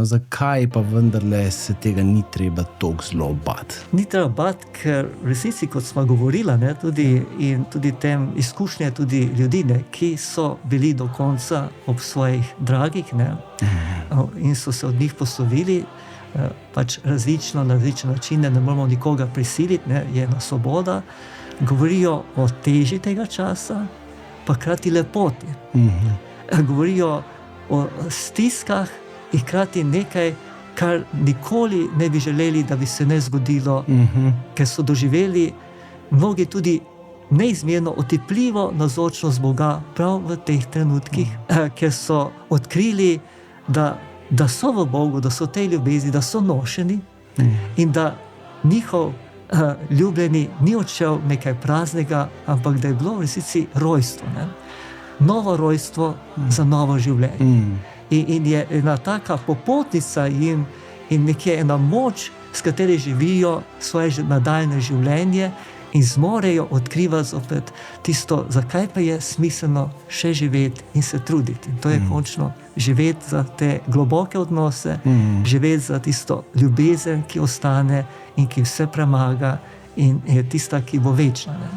Zakaj pa vendarle se tega ni treba toliko zelo bati? Ni treba bati, ker v resnici, kot smo govorili, ne, tudi tem izkušnje tudi ljudi, ne, ki so bili do konca ob svojih dragih, ne, in so se od njih poslovili, pač različno, na različne načine, ne moramo nikoga prisiliti, ne, je ena svoboda, govorijo o teži tega časa, pa hkrati lepoti. Govorijo o stiskah in hkrati nekaj, kar nikoli ne bi želeli, da bi se ne zgodilo, ker so doživeli mnogi tudi neizmerno otipljivo navzočnost Boga prav v teh trenutkih, ker so odkrili, da so v Bogu, da so v tej ljubezni, da so nošeni in da njihov ljubljeni ni odšel nekaj praznega, ampak da je bilo v resnici rojstvo, ne? Novo rojstvo za novo življenje. In je ena taka popotnica jim in nekje ena moč, s kateri živijo svoje nadaljne življenje in zmorejo odkrivati zopet tisto, zakaj pa je smiselno še živeti in se truditi. In to je končno živeti za te globoke odnose, živeti za tisto ljubezen, ki ostane in ki vse premaga in je tista, ki bo večna, ne?